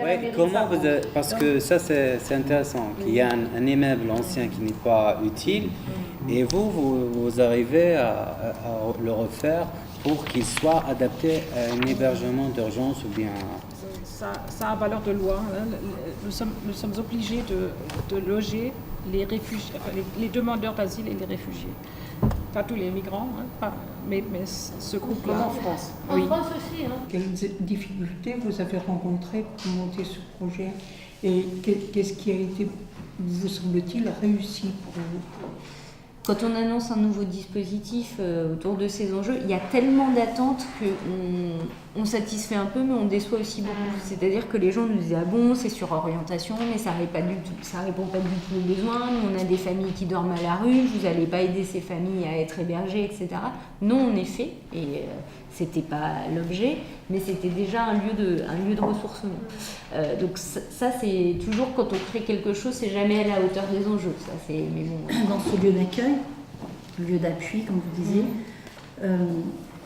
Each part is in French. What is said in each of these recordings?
Ouais, comment vous parce que ça c'est intéressant, qu'il y a un immeuble ancien qui n'est pas utile et vous arrivez à le refaire pour qu'il soit adapté à un hébergement d'urgence ou bien... Ça a valeur de loi. Hein. Nous sommes obligés de loger les réfugiés, les demandeurs d'asile et les réfugiés. Pas tous les migrants, hein, mais ce groupe-là. En France. Oui. En France aussi. Hein. Quelles difficultés vous avez rencontrées pour monter ce projet et qu'est-ce qui a été, vous semble-t-il, réussi pour vous? Quand on annonce un nouveau dispositif autour de ces enjeux, il y a tellement d'attentes qu'on satisfait un peu, mais on déçoit aussi beaucoup. C'est-à-dire que les gens nous disaient « Ah bon, c'est sur orientation, mais ça répond pas du tout aux besoins. Nous, on a des familles qui dorment à la rue, vous n'allez pas aider ces familles à être hébergées, etc. » Non, en effet, et c'était pas l'objet, mais c'était déjà un lieu de ressourcement. Donc ça, c'est toujours quand on crée quelque chose, c'est jamais à la hauteur des enjeux. Ça, mais bon. Dans ce lieu d'accueil, lieu d'appui, comme vous disiez,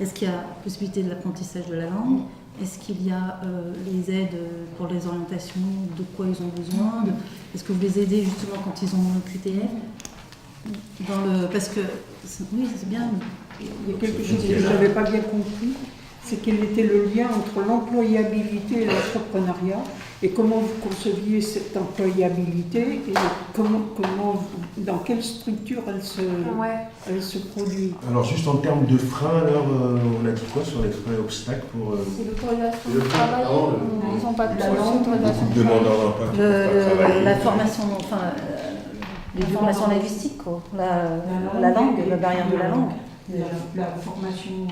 est-ce qu'il y a possibilité de l'apprentissage de la langue? Est-ce qu'il y a les aides pour les orientations, de quoi ils ont besoin? Est-ce que vous les aidez justement quand ils ont un QTF? Parce que, oui, c'est bien. Il y a quelque chose que je n'avais pas bien compris, c'est quel était le lien entre l'employabilité et l'entrepreneuriat et comment vous conceviez cette employabilité et dans quelle structure elle se produit. Alors juste en termes de freins, alors on a dit quoi sur les freins et obstacles pour... C'est l'autorisation de travail, ils n'ont pas de la langue, la formation, enfin, les formations linguistiques, quoi. La langue, la barrière de la langue. La formation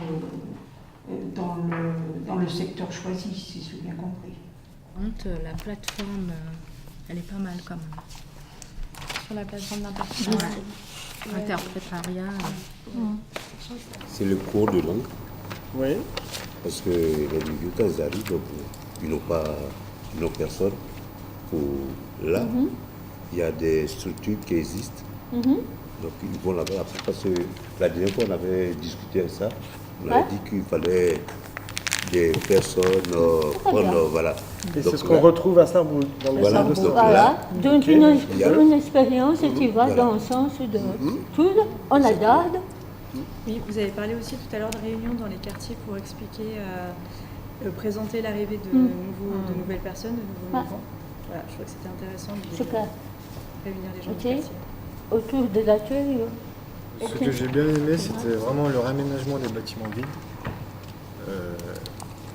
dans le secteur choisi, si j'ai bien compris. La plateforme, elle est pas mal quand même. Sur la plateforme d'interprétariat. C'est le cours de langue. Oui. Parce que les linguistes, quand ils arrivent, donc, ils n'ont personne. Là, il y a des structures qui existent. Donc ils vont là-bas après, parce que la dernière fois on avait discuté de ça, on avait dit qu'il fallait des personnes prendre, voilà. Et c'est ce qu'on retrouve à Sarrebourg, dans le voilà, centre de donc santé. là, Donc une expérience qui va dans le sens de tout, on la garde. Oui, vous avez parlé aussi tout à l'heure de réunions dans les quartiers pour expliquer, présenter l'arrivée de nouvelles personnes, de nouveaux migrants. Voilà, je crois que c'était intéressant de réunir les gens du quartier. Autour de l'accueil. Ce que j'ai bien aimé, c'était vraiment le réaménagement des bâtiments vides.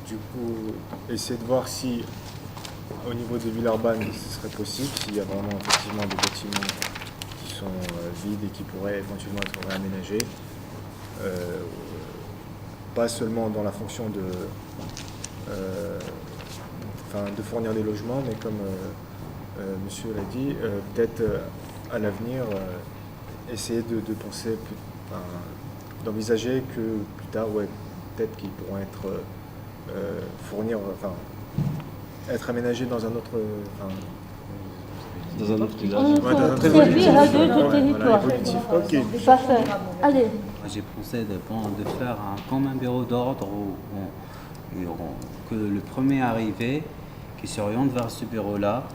Du coup, essayer de voir si, au niveau de Villeurbanne, ce serait possible, s'il y a vraiment effectivement des bâtiments qui sont vides et qui pourraient éventuellement être réaménagés. Pas seulement dans la fonction de fournir des logements, mais comme monsieur l'a dit, peut-être à l'avenir, essayer de penser, d'envisager que plus tard, peut-être qu'ils pourront être être aménagés dans un autre servir à d'autres territoires. Ok. Parfait. Allez. J'ai pensé de faire comme un bureau d'ordre que le premier arrivé qui s'oriente vers ce bureau-là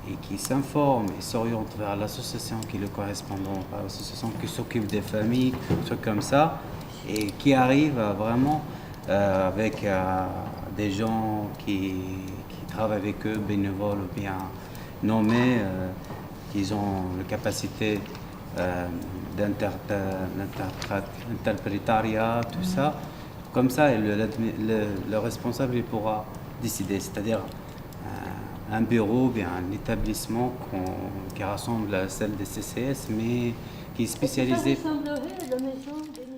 et qui s'informe et s'oriente vers l'association qui est le correspondant, l'association qui s'occupe des familles, des trucs comme ça, et qui arrive vraiment avec des gens qui travaillent avec eux, bénévoles ou bien nommés, qui ont la capacité d'interprétariat, tout ça. Comme ça, le responsable il pourra décider, c'est-à-dire un bureau, bien un établissement qui rassemble celle des CCS, mais qui est spécialisé. Ça ressemblerait à la maison des